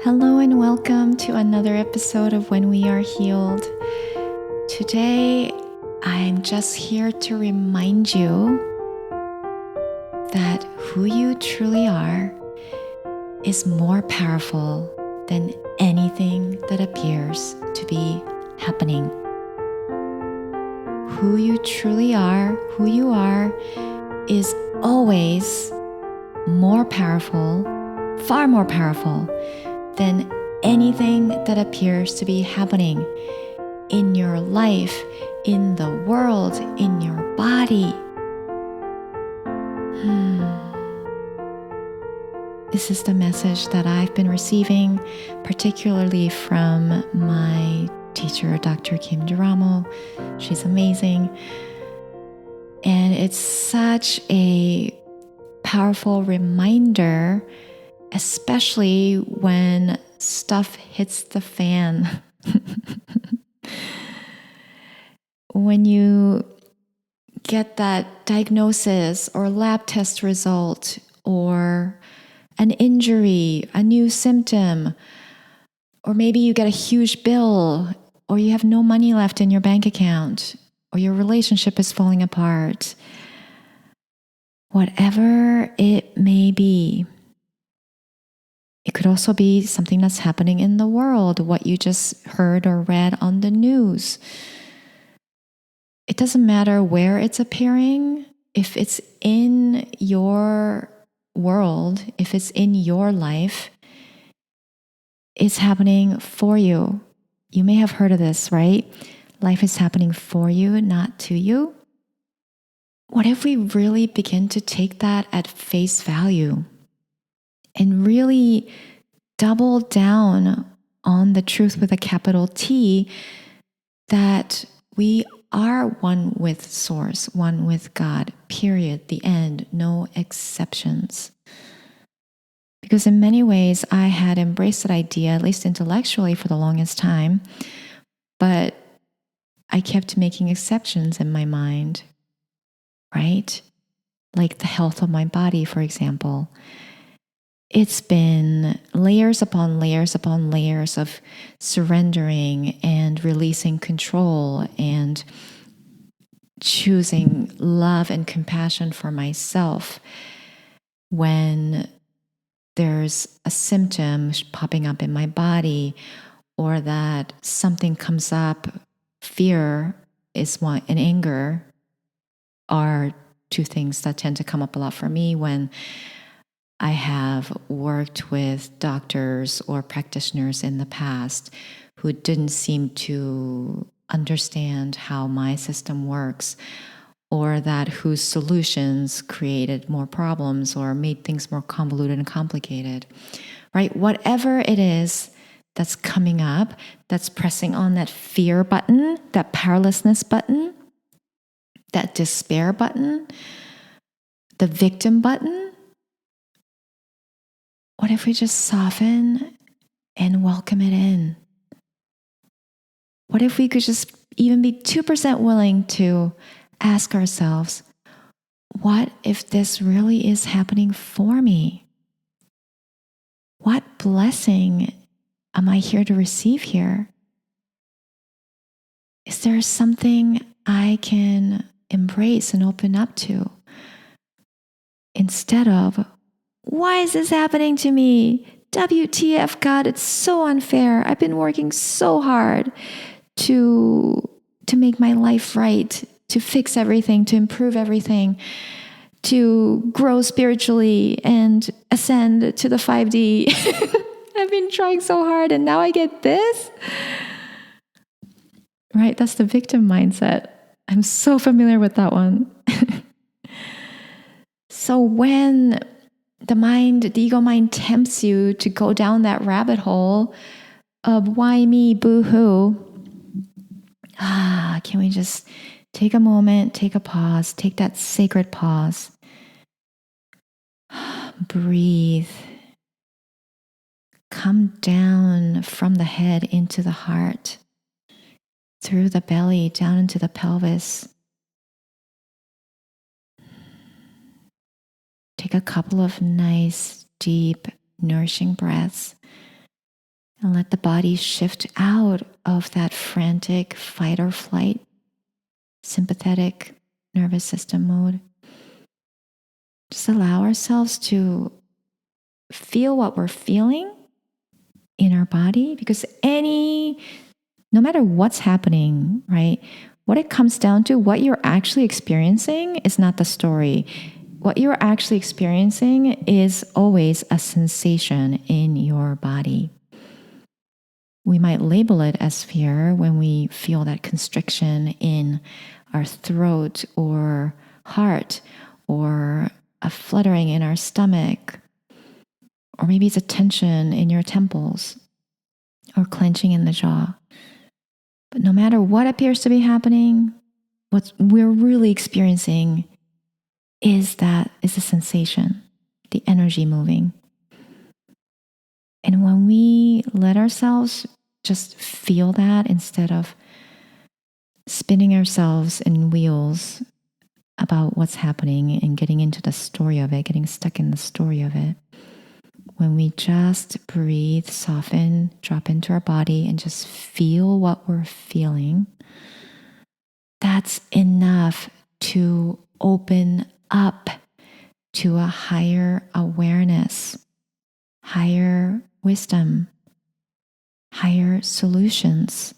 Hello and welcome to another episode of When We Are Healed. Today, I'm just here to remind you that who you truly are is more powerful than anything that appears to be happening. Who you truly are, who you are, is always more powerful, far more powerful than anything that appears to be happening in your life, in the world, in your body. This is the message that I've been receiving, particularly from my teacher, Dr. Kim Duramo. She's amazing. And it's such a powerful reminder, especially when stuff hits the fan. When you get that diagnosis or lab test result or an injury, a new symptom, or maybe you get a huge bill, or you have no money left in your bank account, or your relationship is falling apart. Whatever it may be. It could also be something that's happening in the world, what you just heard or read on the news. It doesn't matter where it's appearing. If it's in your world, if it's in your life, it's happening for you. You may have heard of this, right? Life is happening for you, not to you. What if we really begin to take that at face value and really double down on the truth with a capital T, that we are one with Source, one with God, period, the end, no exceptions. Because in many ways, I had embraced that idea, at least intellectually, for the longest time, but I kept making exceptions in my mind, right? Like the health of my body, for example. It's been layers upon layers upon layers of surrendering and releasing control and choosing love and compassion for myself when there's a symptom popping up in my body, or that something comes up. Fear is one, and anger are two things that tend to come up a lot for me when I have worked with doctors or practitioners in the past who didn't seem to understand how my system works, or that whose solutions created more problems or made things more convoluted and complicated, right? Whatever it is that's coming up, that's pressing on that fear button, that powerlessness button, that despair button, the victim button, what if we just soften and welcome it in? What if we could just even be 2% willing to ask ourselves, what if this really is happening for me? What blessing am I here to receive here? Is there something I can embrace and open up to? Instead of, why is this happening to me? WTF, God, it's so unfair. I've been working so hard to make my life right, to fix everything, to improve everything, to grow spiritually and ascend to the 5D. I've been trying so hard and now I get this? Right? That's the victim mindset. I'm so familiar with that one. So when the ego mind tempts you to go down that rabbit hole of why me, boo-hoo, can we just take a moment, take a pause, take that sacred pause, breathe, come down from the head into the heart, through the belly, down into the pelvis. Take a couple of nice, deep, nourishing breaths. And let the body shift out of that frantic fight or flight, sympathetic nervous system mode. Just allow ourselves to feel what we're feeling in our body, because no matter what's happening, right? What it comes down to, what you're actually experiencing is not the story. What you're actually experiencing is always a sensation in your body. We might label it as fear when we feel that constriction in our throat or heart, or a fluttering in our stomach, or maybe it's a tension in your temples or clenching in the jaw. But no matter what appears to be happening, what we're really experiencing is a sensation, the energy moving. And when we let ourselves just feel that, instead of spinning ourselves in wheels about what's happening and getting into the story of it, getting stuck in the story of it, when we just breathe, soften, drop into our body and just feel what we're feeling, that's enough to open up to a higher awareness, higher wisdom, higher solutions,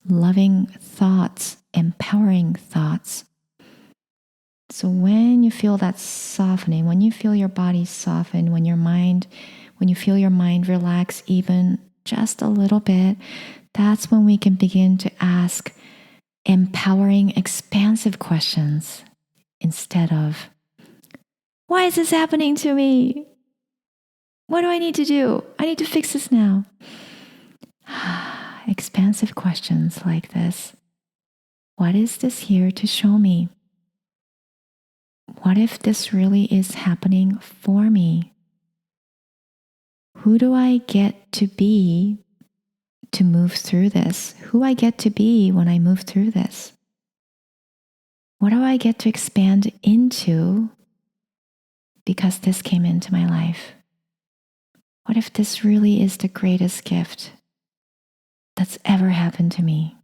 loving thoughts, empowering thoughts. So when you feel that softening, when you feel your body soften, when you feel your mind relax even just a little bit, that's when we can begin to ask empowering, expansive questions instead of, why is this happening to me? What do I need to do? I need to fix this now. Expansive questions like this. What is this here to show me? What if this really is happening for me? Who do I get to be to move through this? Who I get to be when I move through this? What do I get to expand into because this came into my life? What if this really is the greatest gift that's ever happened to me?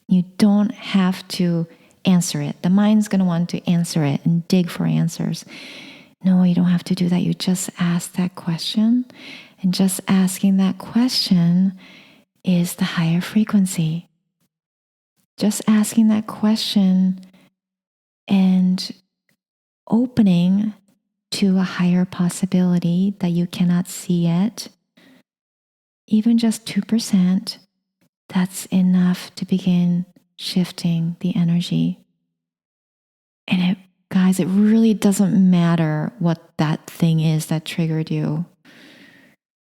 You don't have to answer it. The mind's going to want to answer it and dig for answers. No, you don't have to do that. You just ask that question. And just asking that question is the higher frequency. Just asking that question and opening to a higher possibility that you cannot see yet, even just 2%, that's enough to begin shifting the energy. And guys, it really doesn't matter what that thing is that triggered you.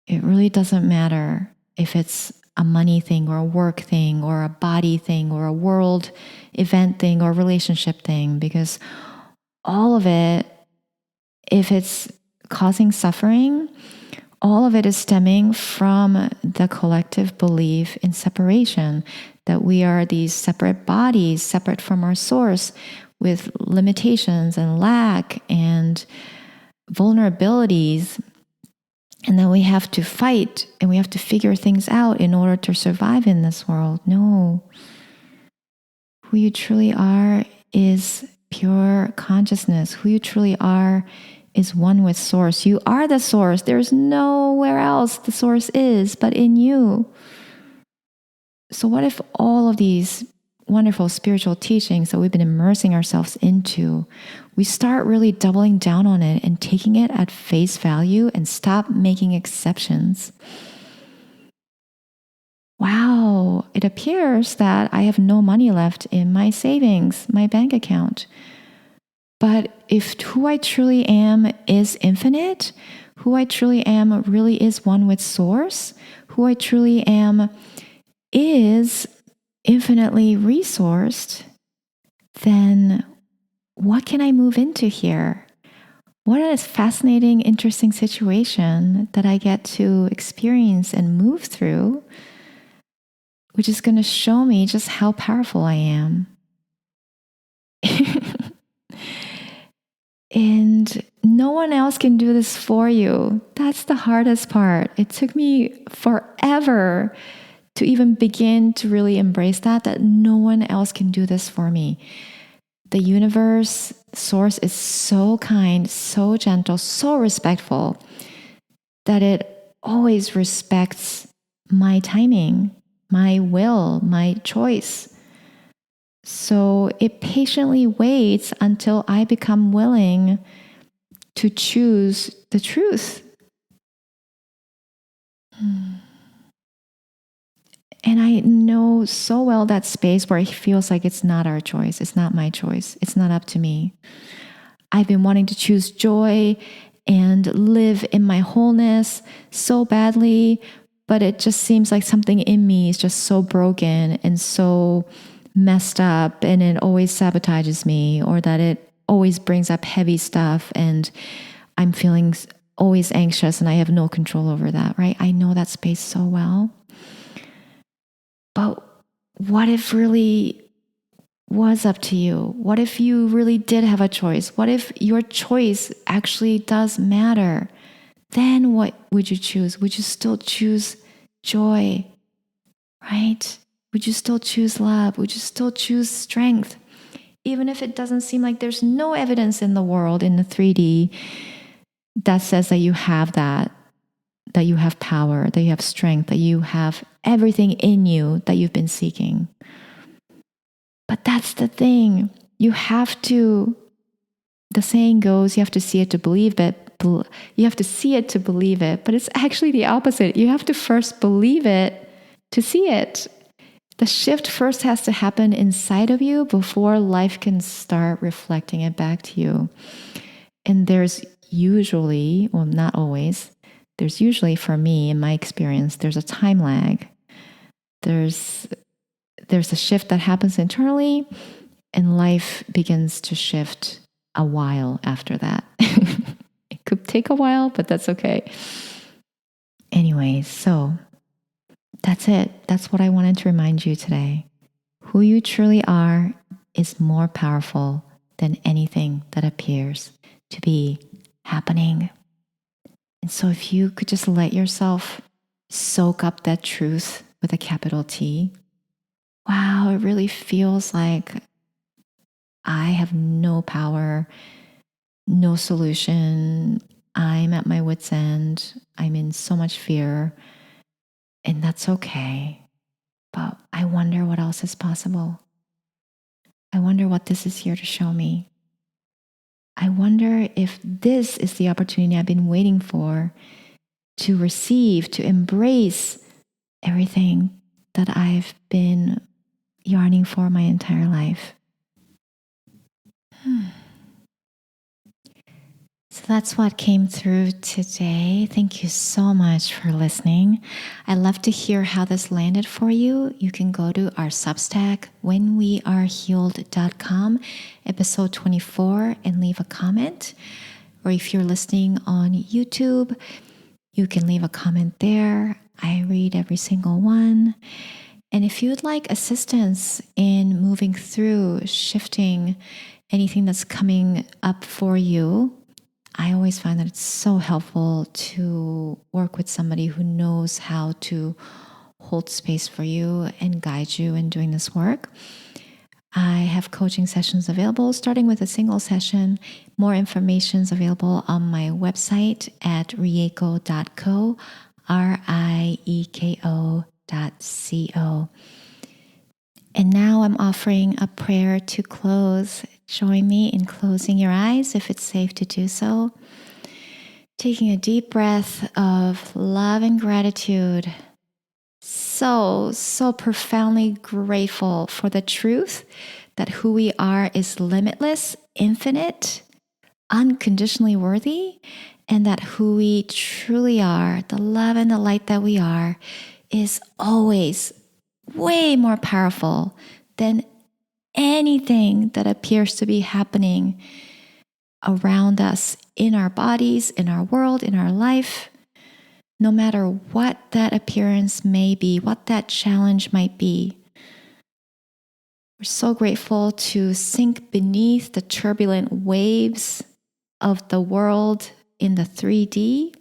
It really doesn't matter if it's a money thing or a work thing or a body thing or a world event thing or relationship thing, because all of it, if it's causing suffering, all of it is stemming from the collective belief in separation, that we are these separate bodies, separate from our source, with limitations and lack and vulnerabilities, and that we have to fight and we have to figure things out in order to survive in this world. No. Who you truly are is pure consciousness. Who you truly are is one with source. You are the source. There's nowhere else the source is but in you. So what if all of these wonderful spiritual teachings that we've been immersing ourselves into, we start really doubling down on it and taking it at face value and stop making exceptions? Wow, it appears that I have no money left in my savings, my bank account. But if who I truly am is infinite, who I truly am really is one with source, who I truly am is infinitely resourced, then what can I move into here? What a fascinating, interesting situation that I get to experience and move through, which is going to show me just how powerful I am. And no one else can do this for you. That's the hardest part. It took me forever to even begin to really embrace that no one else can do this for me. The universe, source is so kind, so gentle, so respectful that it always respects my timing, my will, my choice. So it patiently waits until I become willing to choose the truth. And I know so well that space where it feels like it's not our choice. It's not my choice. It's not up to me. I've been wanting to choose joy and live in my wholeness so badly, but it just seems like something in me is just so broken and so messed up, and it always sabotages me, or that it always brings up heavy stuff and I'm feeling always anxious and I have no control over that, right? I know that space so well. But what if really was up to you? What if you really did have a choice? What if your choice actually does matter? Then what would you choose? Would you still choose joy, right? Would you still choose love? Would you still choose strength? Even if it doesn't seem like there's no evidence in the world, in the 3D, that says that you have that you have power, that you have strength, that you have everything in you that you've been seeking. But that's the thing. You have to, the saying goes, you have to see it to believe it. You have to see it to believe it. But it's actually the opposite. You have to first believe it to see it. The shift first has to happen inside of you before life can start reflecting it back to you. And there's usually, well, not always, there's usually, for me, in my experience, there's a time lag. There's a shift that happens internally, and life begins to shift a while after that. It could take a while, but that's okay. Anyways, so that's it. That's what I wanted to remind you today. Who you truly are is more powerful than anything that appears to be happening. And so if you could just let yourself soak up that truth with a capital T, wow, it really feels like I have no power, no solution. I'm at my wit's end. I'm in so much fear, and that's okay. But I wonder what else is possible. I wonder what this is here to show me. I wonder if this is the opportunity I've been waiting for, to receive, to embrace everything that I've been yearning for my entire life. So that's what came through today. Thank you so much for listening. I'd love to hear how this landed for you. You can go to our Substack, whenwearehealed.com, episode 24, and leave a comment. Or if you're listening on YouTube, you can leave a comment there. I read every single one. And if you'd like assistance in moving through, shifting anything that's coming up for you, I always find that it's so helpful to work with somebody who knows how to hold space for you and guide you in doing this work. I have coaching sessions available, starting with a single session. More information is available on my website at rieko.co, rieko.co. And now I'm offering a prayer to close. Join me in closing your eyes if it's safe to do so. Taking a deep breath of love and gratitude. So profoundly grateful for the truth that who we are is limitless, infinite, unconditionally worthy, and that who we truly are, the love and the light that we are, is always way more powerful than anything that appears to be happening around us, in our bodies, in our world, in our life. No matter what that appearance may be, what that challenge might be, we're so grateful to sink beneath the turbulent waves of the world in the 3D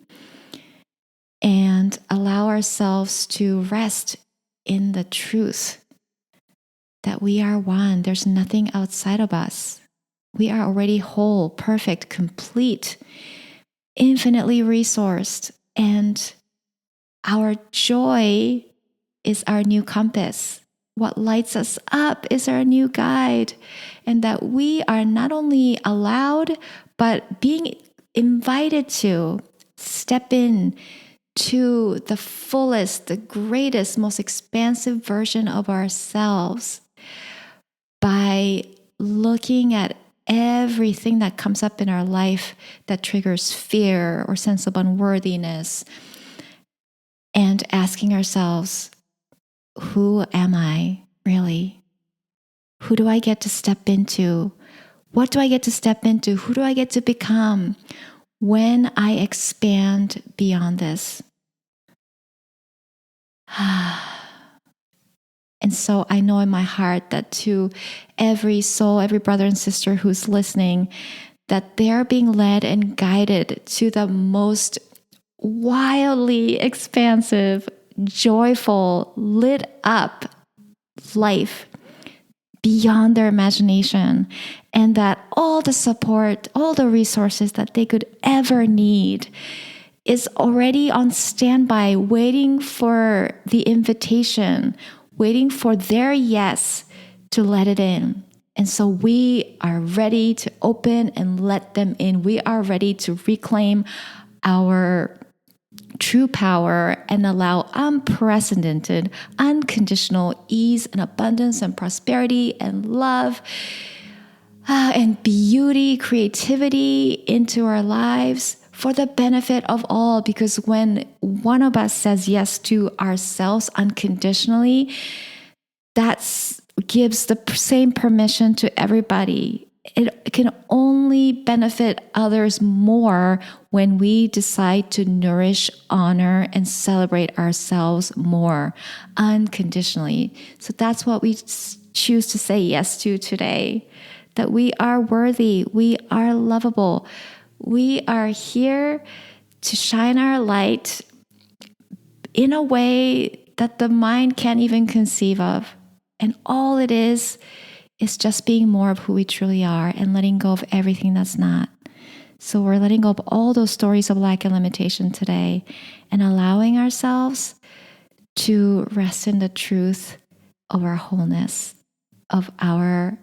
and allow ourselves to rest in the truth that we are one. There's nothing outside of us. We are already whole, perfect, complete, infinitely resourced, and our joy is our new compass. What lights us up is our new guide, and that we are not only allowed, but being invited to step in to the fullest, the greatest, most expansive version of ourselves by looking at everything that comes up in our life that triggers fear or sense of unworthiness, and asking ourselves, who am I really? Who do I get to step into? What do I get to step into? Who do I get to become when I expand beyond this? And so I know in my heart that to every soul, every brother and sister who's listening, that they're being led and guided to the most wildly expansive, joyful, lit up life beyond their imagination, and that all the support, all the resources that they could ever need is already on standby, waiting for the invitation, waiting for their yes to let it in. And so we are ready to open and let them in. We are ready to reclaim our true power and allow unprecedented, unconditional ease and abundance and prosperity and love and beauty, creativity into our lives for the benefit of all. Because when one of us says yes to ourselves unconditionally, that gives the same permission to everybody. It can only benefit others more when we decide to nourish, honor, and celebrate ourselves more unconditionally. So that's what we choose to say yes to today. That we are worthy, we are lovable, we are here to shine our light in a way that the mind can't even conceive of. And all it is just being more of who we truly are and letting go of everything that's not. So we're letting go of all those stories of lack and limitation today and allowing ourselves to rest in the truth of our wholeness, of our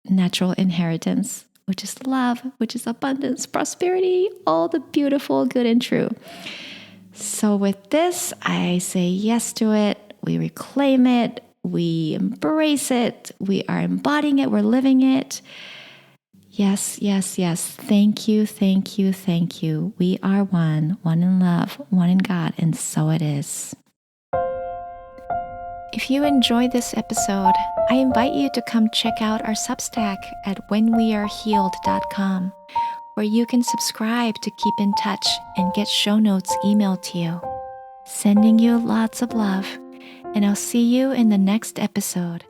natural inheritance, which is love, which is abundance, prosperity, all the beautiful, good, and true. So with this, I say yes to it. We reclaim it. We embrace it. We are embodying it. We're living it. Yes, yes, yes. Thank you, thank you, thank you. We are one in love, one in God, and so it is. If you enjoyed this episode, I invite you to come check out our Substack at whenwearehealed.com, where you can subscribe to keep in touch and get show notes emailed to you. Sending you lots of love, and I'll see you in the next episode.